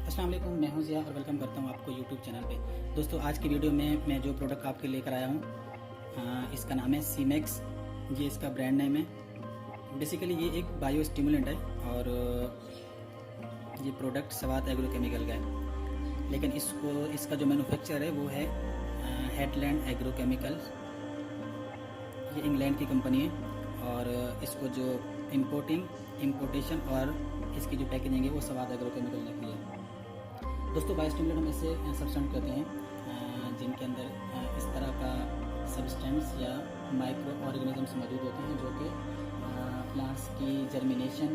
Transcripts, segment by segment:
अस्सलाम वालेकुम, मैं हूं ज़िया और वेलकम करता हूं आपको यूट्यूब चैनल पे। दोस्तों, आज की वीडियो में मैं जो प्रोडक्ट आपके लेकर आया हूं इसका नाम है सीमेक्स। ये इसका ब्रांड नेम है। बेसिकली ये एक बायो स्टिमुलेंट है और ये प्रोडक्ट स्वात एग्रो केमिकल का है, लेकिन इसका जो मैन्युफैक्चरर है वो है हेडलैंड एग्रो केमिकल्स। ये इंग्लैंड की कंपनी है और इसको जो इम्पोर्टेशन और इसकी जो पैकेजिंग है वो स्वात एग्रो केमिकल ने की है। दोस्तों, बायोस्टिमुलेंट हम ऐसे सब्सटेंस कहते हैं जिनके अंदर इस तरह का सब्सटेंस या माइक्रो ऑर्गेनिजम्स मौजूद होते हैं जो कि प्लांट्स की जर्मिनेशन,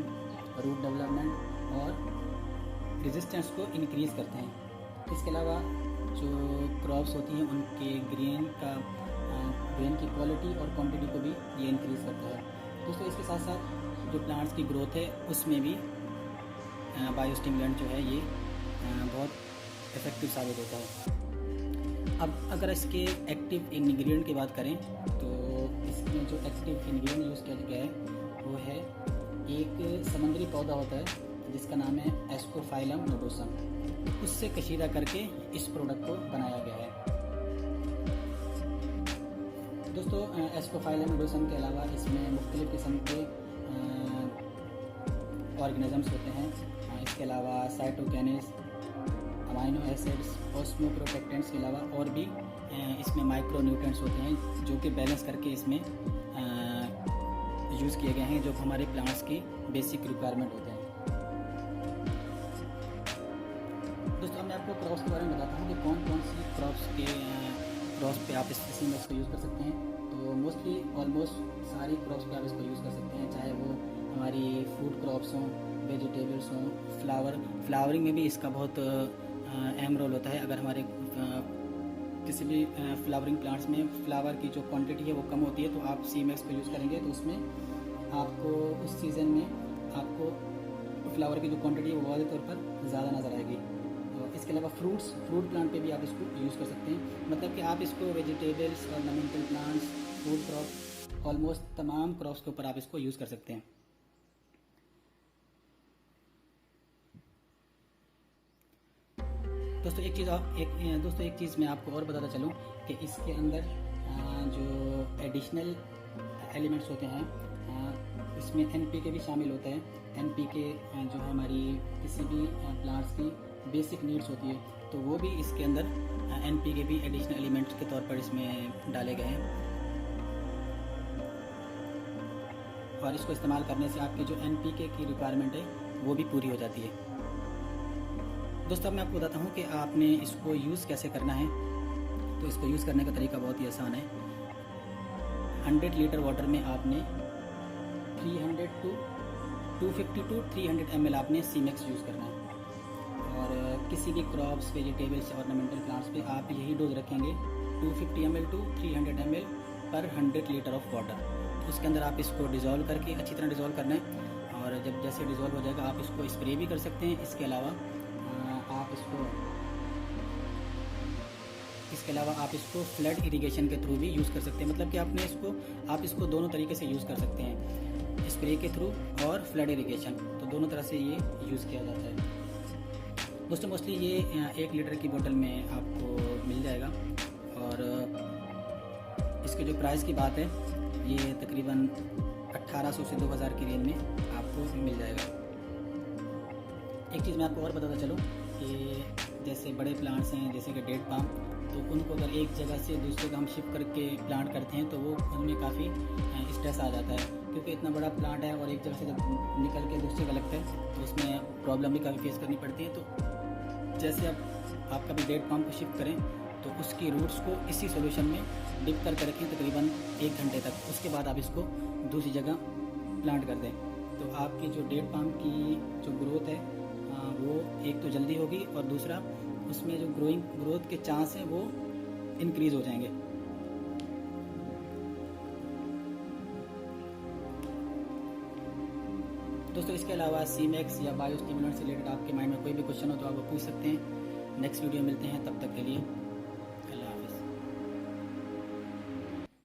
रूट डेवलपमेंट और रेजिस्टेंस को इंक्रीज़ करते हैं। इसके अलावा जो क्रॉप्स होती हैं उनके ग्रेन की क्वालिटी और क्वांटिटी को भी ये इंक्रीज़ करता है। दोस्तों, इसके साथ साथ जो प्लांट्स की ग्रोथ है उसमें भी बायोस्टिमुलेंट जो है ये बहुत इफ़ेक्टिव साबित होता है। अब अगर इसके एक्टिव इंग्रेडिएंट की बात करें तो इसमें जो एक्टिव इंग्रेडिएंट यूज़ किया गया है वो है एक समुद्री पौधा होता है जिसका नाम है एस्कोफाइलम नोडोसम। उससे कशीदा करके इस प्रोडक्ट को बनाया गया है। दोस्तों, एस्कोफाइलम नोडोसम के अलावा इसमें मुख्तलिफ़ किस्म के ऑर्गेनिजम्स होते हैं। इसके अलावा साइटोकिन्स, अमाइनो एसिड्स, ऑस्मोप्रोटेक्टेंट्स के अलावा और भी इसमें माइक्रो न्यूट्रिएंट्स होते हैं जो कि बैलेंस करके इसमें यूज़ किए गए हैं, जो हमारे प्लांट्स की बेसिक रिक्वायरमेंट होते हैं। दोस्तों, मैं आपको क्रॉप्स के बारे में बताता हूँ कि कौन कौन सी क्रॉप्स पे आप इस सीमेक्स को यूज़ कर सकते हैं। तो मोस्टली ऑलमोस्ट सारी क्रॉप्स पे आप इसको यूज़ कर सकते हैं, चाहे वो हमारी फूड क्रॉप्स हों, वेजिटेबल्स हों, फ्लावरिंग में भी इसका बहुत अहम रोल होता है। अगर हमारे किसी भी फ्लावरिंग प्लांट्स में फ्लावर की जो क्वांटिटी है वो कम होती है तो आप सीमेक्स को यूज़ करेंगे तो उसमें आपको उस सीज़न में आपको फ्लावर की जो क्वांटिटी है वो वाज़ेह तौर पर ज़्यादा नज़र आएगी। तो इसके अलावा फ्रूट प्लांट पे भी आप इसको यूज़ कर सकते हैं। मतलब कि आप इसको vegetables, ornamental plants, food crop, almost तमाम क्रॉप्स के ऊपर आप इसको यूज़ कर सकते हैं। दोस्तों, एक चीज़ मैं आपको और बताता चलूँ कि इसके अंदर जो एडिशनल एलिमेंट्स होते हैं इसमें एनपीके भी शामिल होता है। एनपीके जो है हमारी किसी भी प्लांट्स की बेसिक नीड्स होती है, तो वो भी इसके अंदर एनपीके भी एडिशनल एलिमेंट्स के तौर पर इसमें डाले गए हैं और इसको इस्तेमाल करने से आपकी जो एनपीके की रिक्वायरमेंट है वो भी पूरी हो जाती है। दोस्तों, मैं आपको बताता हूँ कि आपने इसको यूज़ कैसे करना है। तो इसको यूज़ करने का तरीका बहुत ही आसान है। 100 लीटर वाटर में आपने 250 टू 300 ml आपने सीमेक्स यूज़ करना है और किसी भी क्रॉप्स, वेजिटेबल्स, ऑर्नामेंटल प्लांट्स पे आप यही डोज रखेंगे 250 ml टू 300 ml पर 100 लीटर ऑफ वाटर। उसके अंदर आप इसको डिज़ोल्व करके अच्छी तरह डिज़ोल्व करना है और जब जैसे डिज़ोल्व हो जाएगा आप इसको स्प्रे भी कर सकते हैं। इसके अलावा आप इसको फ्लड इरिगेशन के थ्रू भी यूज़ कर सकते हैं। मतलब कि आप इसको दोनों तरीके से यूज़ कर सकते हैं, स्प्रे के थ्रू और फ्लड इरिगेशन। तो दोनों तरह से ये यूज़ किया जाता है। दोस्तों, मोस्टली ये 1 लीटर की बोतल में आपको मिल जाएगा और इसके जो प्राइस की बात है ये तकरीबन 1800 से 2000 की रेंज में आपको मिल जाएगा। एक चीज़ मैं आपको और बताता चलूँ कि जैसे बड़े प्लांट्स हैं जैसे कि डेट पाम, तो उनको अगर एक जगह से दूसरे जगह हम शिफ्ट करके प्लांट करते हैं तो वो उनमें काफ़ी स्ट्रेस आ जाता है, क्योंकि इतना बड़ा प्लांट है और एक जगह से जब निकल के दूसरी जगह लगता है तो उसमें प्रॉब्लम भी काफ़ी फेस करनी पड़ती है। तो जैसे आप कभी डेट पाम को शिफ्ट करें तो उसकी रूट्स को इसी सोल्यूशन में डिप करके रखें तकरीबन 1 घंटे तक। उसके बाद आप इसको दूसरी जगह प्लांट कर दें तो आपकी जो डेट पाम की जो ग्रोथ है वो एक तो जल्दी होगी और दूसरा उसमें जो ग्रोथ के चांस हैं वो इंक्रीज़ हो जाएंगे। दोस्तों, इसके अलावा सीमेक्स या बायोस्टिमुलेंट से रिलेटेड आपके माइंड में कोई भी क्वेश्चन हो तो आप वो पूछ सकते हैं। नेक्स्ट वीडियो मिलते हैं, तब तक के लिए